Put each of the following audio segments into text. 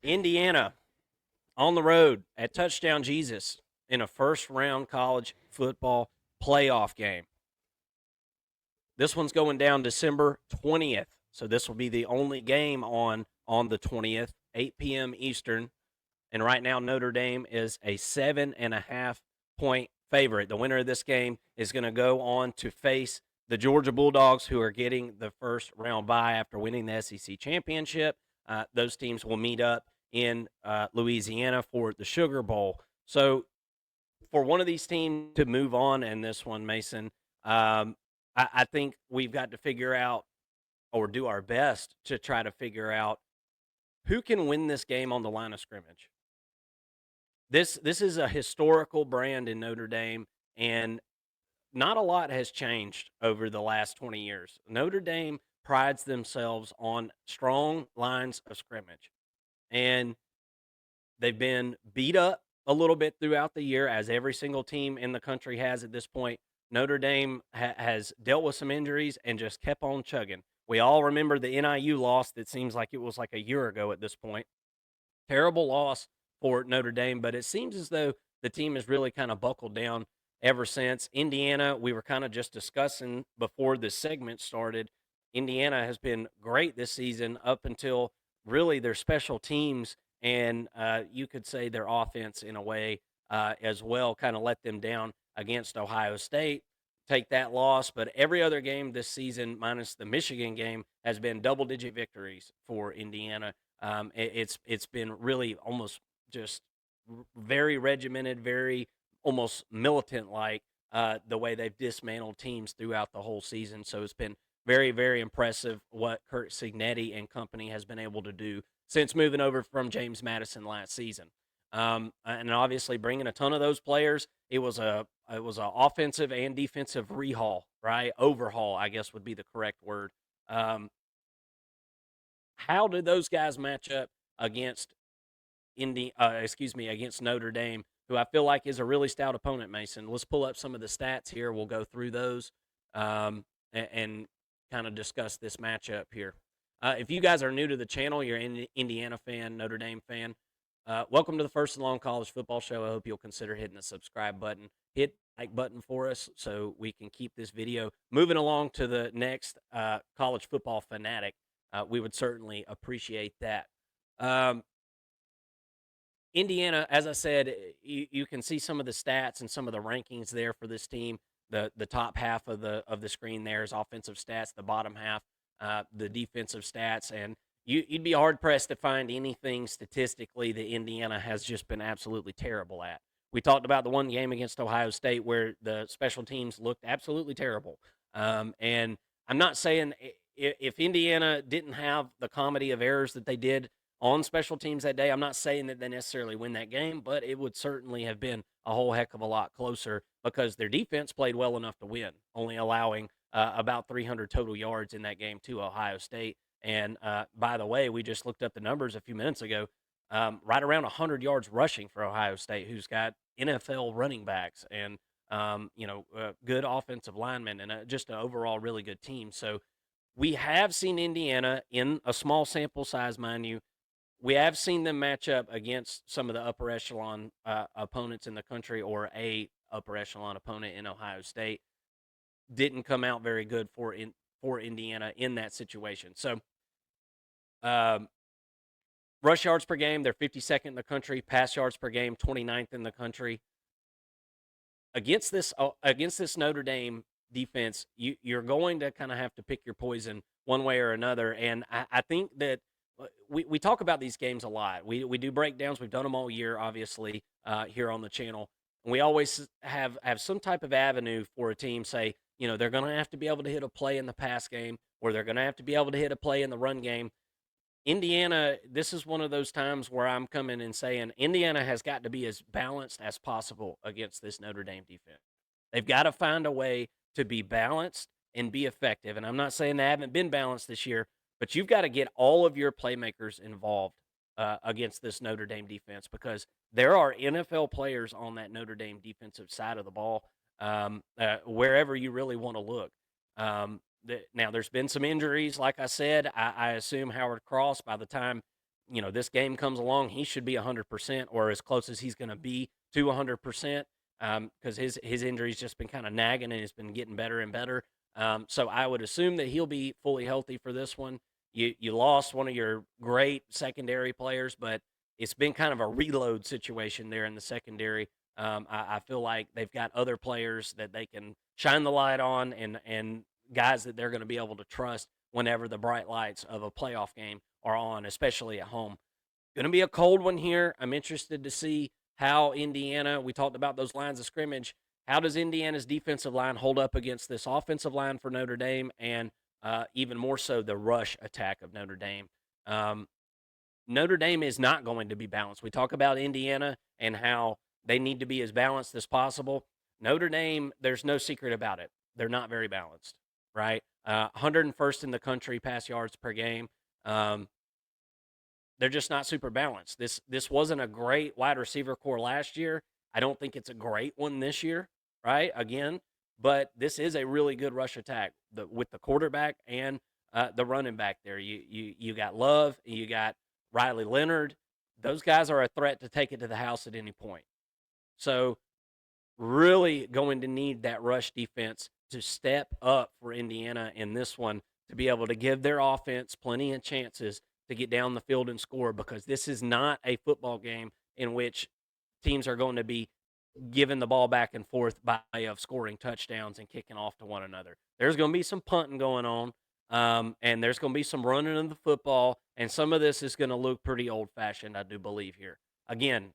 Indiana on the road at Touchdown Jesus in a first round college football playoff game. This one's going down December 20th. So this will be the only game on the 20th, 8 p.m. Eastern. And right now, Notre Dame is a 7.5 point favorite. The winner of this game is going to go on to face the Georgia Bulldogs, who are getting the first round bye after winning the SEC championship. Those teams will meet up in Louisiana for the Sugar Bowl. So, for one of these teams to move on in this one, Mason, I think we've got to figure out or do our best to try to figure out who can win this game on the line of scrimmage. This is a historical brand in Notre Dame, and not a lot has changed over the last 20 years. Notre Dame prides themselves on strong lines of scrimmage, and they've been beat up a little bit throughout the year, as every single team in the country has at this point. Notre Dame has dealt with some injuries and just kept on chugging. We all remember the NIU loss that seems like it was like a year ago at this point. Terrible loss for Notre Dame, but it seems as though the team has really kind of buckled down ever since. Indiana, we were kind of just discussing before this segment started. Indiana has been great this season up until really their special teams and you could say their offense in a way as well kind of let them down against Ohio State. Take that loss, but every other game this season, minus the Michigan game, has been double-digit victories for Indiana. It's been really almost just very regimented, very almost militant like the way they've dismantled teams throughout the whole season. So it's been very, very impressive what Kurt Signetti and company has been able to do since moving over from James Madison last season. And obviously bringing a ton of those players, it was a offensive and defensive rehaul, right? Overhaul, I guess would be the correct word. How did those guys match up against against Notre Dame, who I feel like is a really stout opponent, Mason? Let's pull up some of the stats here. We'll go through those and kind of discuss this matchup here. If you guys are new to the channel, you're an Indiana fan, Notre Dame fan, welcome to the First and Long College Football Show. I hope you'll consider hitting the subscribe button. Hit like button for us so we can keep this video moving along to the next college football fanatic. We would certainly appreciate that. Indiana, as I said, you can see some of the stats and some of the rankings there for this team. The top half of the screen there is offensive stats. The bottom half, the defensive stats, and you'd be hard pressed to find anything statistically that Indiana has just been absolutely terrible at. We talked about the one game against Ohio State where the special teams looked absolutely terrible. And I'm not saying if Indiana didn't have the comedy of errors that they did on special teams that day, I'm not saying that they necessarily win that game, but it would certainly have been a whole heck of a lot closer because their defense played well enough to win, only allowing about 300 total yards in that game to Ohio State. And by the way, we just looked up the numbers a few minutes ago. Right around 100 yards rushing for Ohio State, who's got NFL running backs and good offensive linemen and just an overall really good team. So we have seen Indiana in a small sample size, mind you. We have seen them match up against some of the upper echelon opponents in the country, or a upper echelon opponent in Ohio State. Didn't come out very good for Indiana in that situation. So, rush yards per game, they're 52nd in the country. Pass yards per game, 29th in the country. Against this Notre Dame defense, you're going to kind of have to pick your poison one way or another. And I think that we talk about these games a lot. We do breakdowns. We've done them all year, obviously, here on the channel. And we always have some type of avenue for a team. Say, they're going to have to be able to hit a play in the pass game, or they're going to have to be able to hit a play in the run game. Indiana, this is one of those times where I'm coming and saying Indiana has got to be as balanced as possible against this Notre Dame defense. They've got to find a way to be balanced and be effective. And I'm not saying they haven't been balanced this year, but you've got to get all of your playmakers involved against this Notre Dame defense, because there are NFL players on that Notre Dame defensive side of the ball wherever you really want to look. Now, there's been some injuries. Like I said, I assume Howard Cross, by the time this game comes along, he should be 100% or as close as he's going to be to 100%, because his injury's just been kind of nagging and it's been getting better and better. So I would assume that he'll be fully healthy for this one. You lost one of your great secondary players, but it's been kind of a reload situation there in the secondary. I feel like they've got other players that they can shine the light on, and guys that they're going to be able to trust whenever the bright lights of a playoff game are on, especially at home. Going to be a cold one here. I'm interested to see how Indiana, we talked about those lines of scrimmage. How does Indiana's defensive line hold up against this offensive line for Notre Dame, and even more so the rush attack of Notre Dame? Notre Dame is not going to be balanced. We talk about Indiana and how they need to be as balanced as possible. Notre Dame, there's no secret about it. They're not very balanced, right? 101st in the country pass yards per game. They're just not super balanced. This wasn't a great wide receiver core last year. I don't think it's a great one this year, right? Again, but this is a really good rush attack with the quarterback and the running back there. You got Love, you got Riley Leonard. Those guys are a threat to take it to the house at any point. So really going to need that rush defense to step up for Indiana in this one to be able to give their offense plenty of chances to get down the field and score, because this is not a football game in which teams are going to be giving the ball back and forth by way of scoring touchdowns and kicking off to one another. There's going to be some punting going on, and there's going to be some running of the football, and some of this is going to look pretty old-fashioned, I do believe here. Again,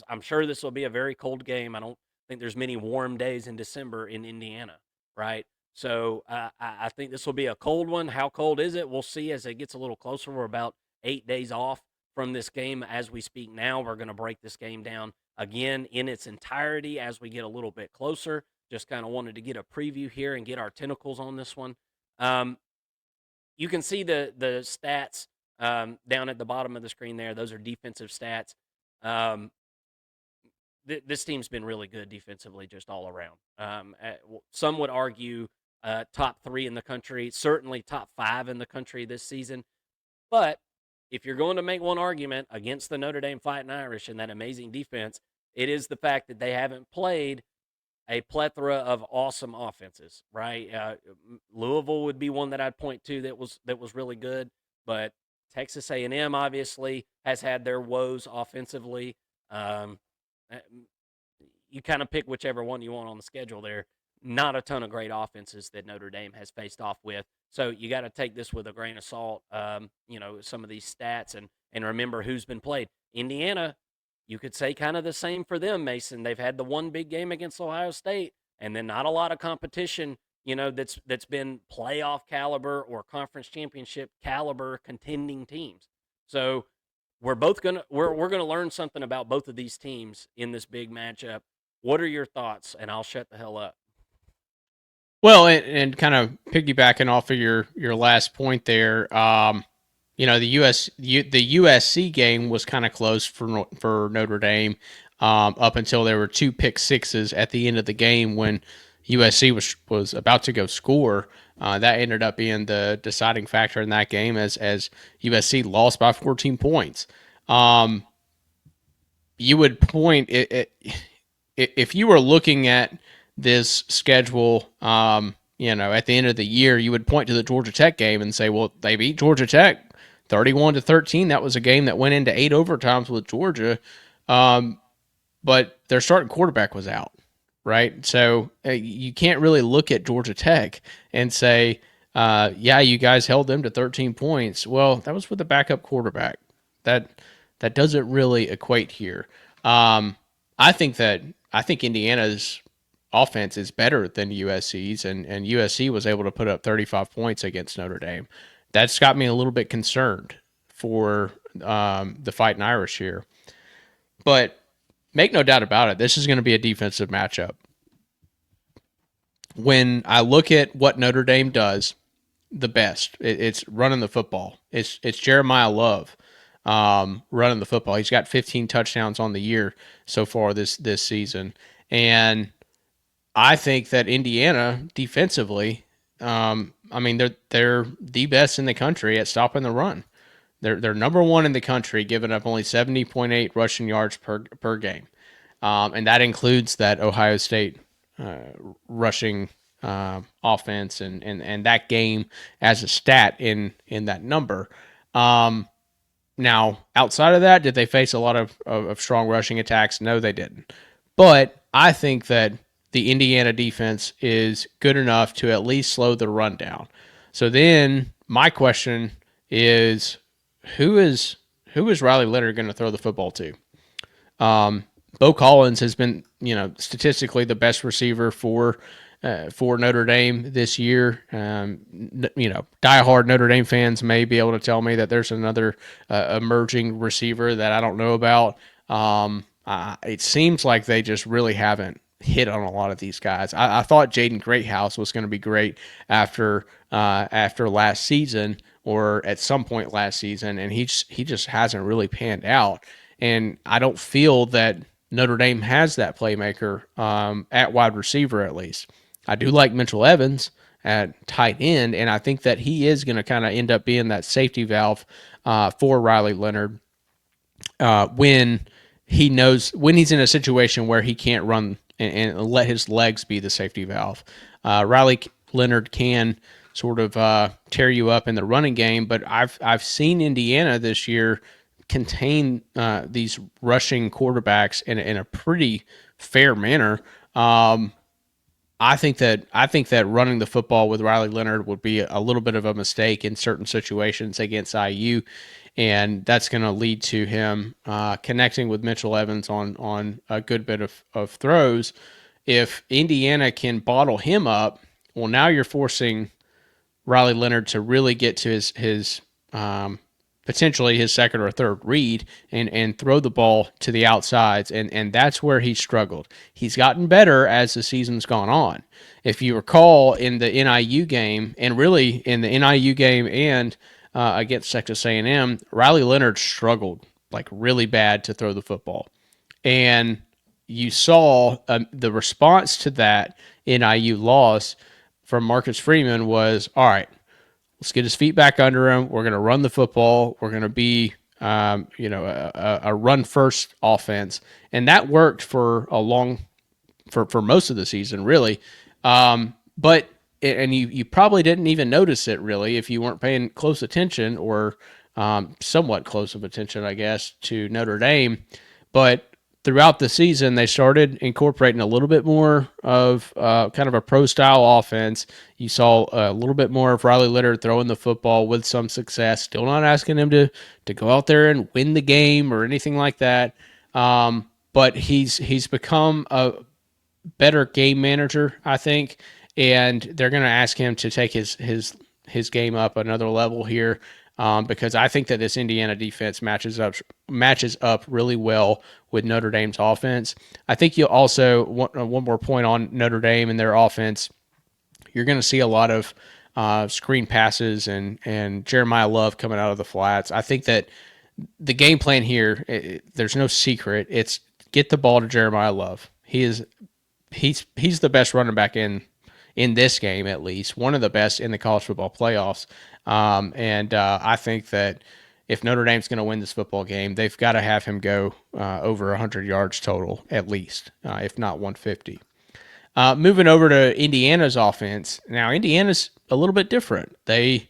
I'm sure this will be a very cold game. I don't think there's many warm days in December in Indiana, right? So I think this will be a cold one. How cold is it? We'll see as it gets a little closer. We're about 8 days off from this game as we speak now. We're going to break this game down again in its entirety as we get a little bit closer. Just kind of wanted to get a preview here and get our tentacles on this one. You can see the stats down at the bottom of the screen there. Those are defensive stats. This team's been really good defensively just all around. Some would argue top 3 in the country, certainly top 5 in the country this season. But if you're going to make one argument against the Notre Dame Fighting Irish and that amazing defense, it is the fact that they haven't played a plethora of awesome offenses, right? Louisville would be one that I'd point to that was really good, but Texas A&M obviously has had their woes offensively. You kind of pick whichever one you want on the schedule there. Not a ton of great offenses that Notre Dame has faced off with. So you got to take this with a grain of salt, some of these stats and remember who's been played. Indiana, you could say kind of the same for them, Mason. They've had the one big game against Ohio State, and then not a lot of competition, that's been playoff caliber or conference championship caliber contending teams. So we're gonna learn something about both of these teams in this big matchup. What are your thoughts? And I'll shut the hell up. Well, and kind of piggybacking off of your last point there, the USC game was kind of close for Notre Dame up until there were 2 pick sixes at the end of the game when USC was about to go score. That ended up being the deciding factor in that game as USC lost by 14 points. You would point if you were looking at this schedule, at the end of the year, you would point to the Georgia Tech game and say, well, they beat Georgia Tech 31-13. That was a game that went into 8 overtimes with Georgia, but their starting quarterback was out, right? So you can't really look at Georgia Tech and say, you guys held them to 13 points. Well, that was with a backup quarterback. That doesn't really equate here. I think Indiana's offense is better than USC's, and USC was able to put up 35 points against Notre Dame. That's got me a little bit concerned for the Fighting Irish here. But make no doubt about it, this is going to be a defensive matchup. When I look at what Notre Dame does the best, it's running the football. It's Jeremiah Love running the football. He's got 15 touchdowns on the year so far this season. And I think that Indiana defensively, they're the best in the country at stopping the run. They're number one in the country, giving up only 70.8 rushing yards per game, and that includes that Ohio State rushing offense and that game as a stat in that number. Now, outside of that, did they face a lot of strong rushing attacks? No, they didn't. But I think that the Indiana defense is good enough to at least slow the run down. So then my question is who is Riley Leonard going to throw the football to? Bo Collins has been, statistically the best receiver for Notre Dame this year. Diehard Notre Dame fans may be able to tell me that there's another emerging receiver that I don't know about. It seems like they just really haven't hit on a lot of these guys. I thought Jaden Greathouse was going to be great after last season or at some point last season, and he just hasn't really panned out. And I don't feel that Notre Dame has that playmaker at wide receiver at least. I do like Mitchell Evans at tight end, and I think that he is going to kind of end up being that safety valve for Riley Leonard when he's in a situation where he can't run and let his legs be the safety valve. Riley Leonard can sort of tear you up in the running game, but I've seen Indiana this year contain these rushing quarterbacks in a pretty fair manner. I think that running the football with Riley Leonard would be a little bit of a mistake in certain situations against IU, and that's going to lead to him connecting with Mitchell Evans on a good bit of throws. If Indiana can bottle him up, well, now you're forcing Riley Leonard to really get to his potentially his second or third read and throw the ball to the outsides. And that's where he struggled. He's gotten better as the season's gone on. If you recall in the NIU game, and really in the NIU game and against Texas A&M, Riley Leonard struggled like really bad to throw the football. And you saw the response to that NIU loss from Marcus Freeman was, all right, let's get his feet back under him. We're going to run the football. We're going to be, a run-first offense, and that worked for most of the season, really. But you probably didn't even notice it really if you weren't paying close attention or somewhat close of attention, I guess, to Notre Dame. But throughout the season, they started incorporating a little bit more of kind of a pro-style offense. You saw a little bit more of Riley Leonard throwing the football with some success. Still not asking him to go out there and win the game or anything like that. But he's become a better game manager, I think, and they're going to ask him to take his game up another level here. Because I think that this Indiana defense matches up really well with Notre Dame's offense. I think you'll also, one more point on Notre Dame and their offense, you're going to see a lot of screen passes and Jeremiah Love coming out of the flats. I think that the game plan here, there's no secret. It's get the ball to Jeremiah Love. He's the best running back in this game, at least one of the best in the college football playoffs. And I think that if Notre Dame's going to win this football game, they've got to have him go over 100 yards total, at least, if not 150. Moving over to Indiana's offense. Now, Indiana's a little bit different. They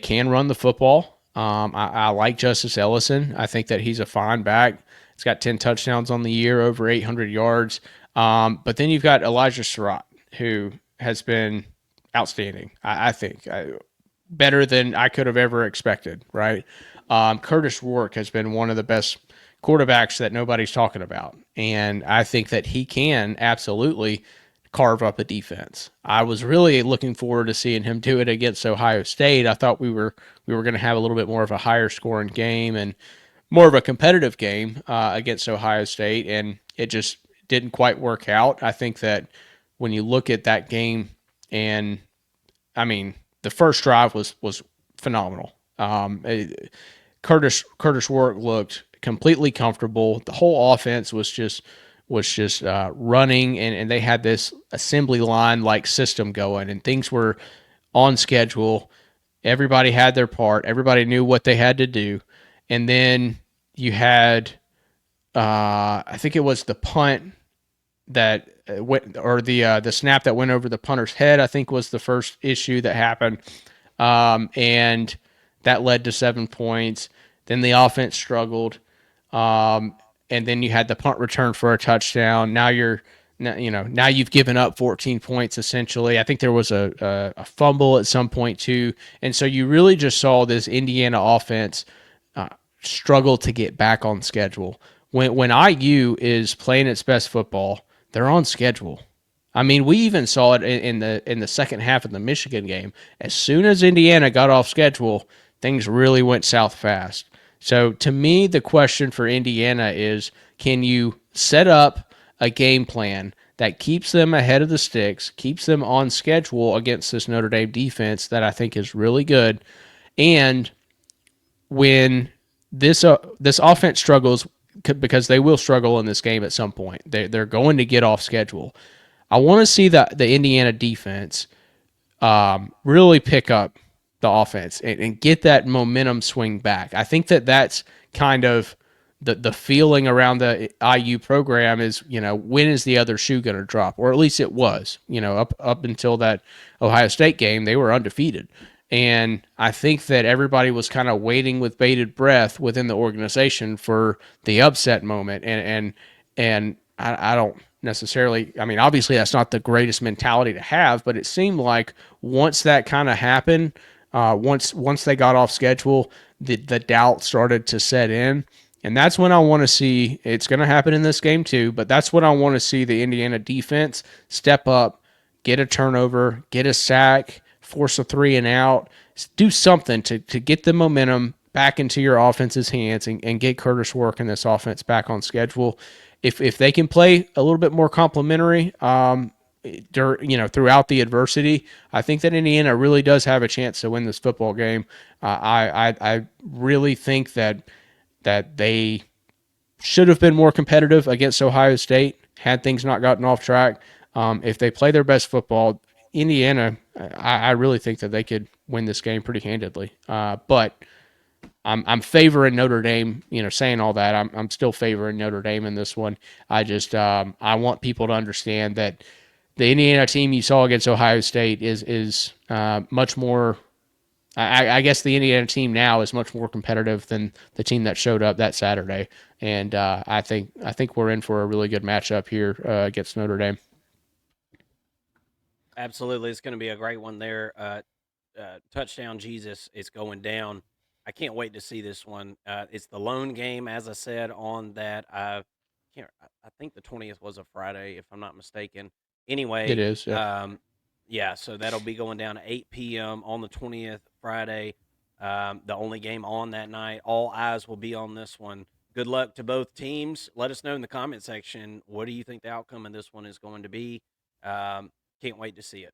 can run the football. I like Justice Ellison. I think that he's a fine back. He's got 10 touchdowns on the year, over 800 yards. But then you've got Elijah Surratt, who has been outstanding, I think. Better than I could have ever expected, right? Curtis Rourke has been one of the best quarterbacks that nobody's talking about. And I think that he can absolutely carve up a defense. I was really looking forward to seeing him do it against Ohio State. I thought we were going to have a little bit more of a higher scoring game and more of a competitive game against Ohio State, and it just didn't quite work out. I think that when you look at that game, and I mean, the first drive was phenomenal. Curtis Rourke looked completely comfortable. The whole offense was just running, and they had this assembly line like system going, and things were on schedule. Everybody had their part. Everybody knew what they had to do. And then you had, I think it was the punt that went, or the snap that went over the punter's head, I think was the first issue that happened. And that led to 7 points. Then the offense struggled. And then you had the punt return for a touchdown. Now you've given up 14 points essentially. I think there was a fumble at some point too, and so you really just saw this Indiana offense struggle to get back on schedule. When IU is playing its best football, they're on schedule. I mean, we even saw it in the second half of the Michigan game. As soon as Indiana got off schedule, things really went south fast. So to me, the question for Indiana is, can you set up a game plan that keeps them ahead of the sticks, keeps them on schedule against this Notre Dame defense that I think is really good, and when this offense struggles, because they will struggle in this game at some point, they're going to get off schedule. I want to see the Indiana defense really pick up the offense and get that momentum swing back. I think that's kind of the feeling around the IU program is, when is the other shoe going to drop? Or at least it was, up until that Ohio State game, they were undefeated. And I think that everybody was kind of waiting with bated breath within the organization for the upset moment. And I don't necessarily, I mean, obviously that's not the greatest mentality to have, but it seemed like once that kind of happened, once they got off schedule, the doubt started to set in. And that's when I want to see, it's going to happen in this game too, but that's when I want to see the Indiana defense step up, get a turnover, get a sack, force a 3 and out, do something to get the momentum back into your offense's hands and get Curtis Work and this offense back on schedule. If they can play a little bit more complimentary, throughout the adversity, I think that Indiana really does have a chance to win this football game. I really think that they should have been more competitive against Ohio State had things not gotten off track. If they play their best football, Indiana, I really think that they could win this game pretty handedly. But I'm favoring Notre Dame. Saying all that, I'm still favoring Notre Dame in this one. I just I want people to understand that the Indiana team you saw against Ohio State is much more. I guess the Indiana team now is much more competitive than the team that showed up that Saturday, and I think we're in for a really good matchup here against Notre Dame. Absolutely, it's going to be a great one there. Touchdown Jesus is going down. I can't wait to see this one. It's the lone game, as I said on that. I think the 20th was a Friday, if I'm not mistaken. It Anyway, is. Yeah. yeah, so that'll be going down at 8 p.m. on the 20th, Friday. The only game on that night. All eyes will be on this one. Good luck to both teams. Let us know in the comment section, what do you think the outcome of this one is going to be? Can't wait to see it.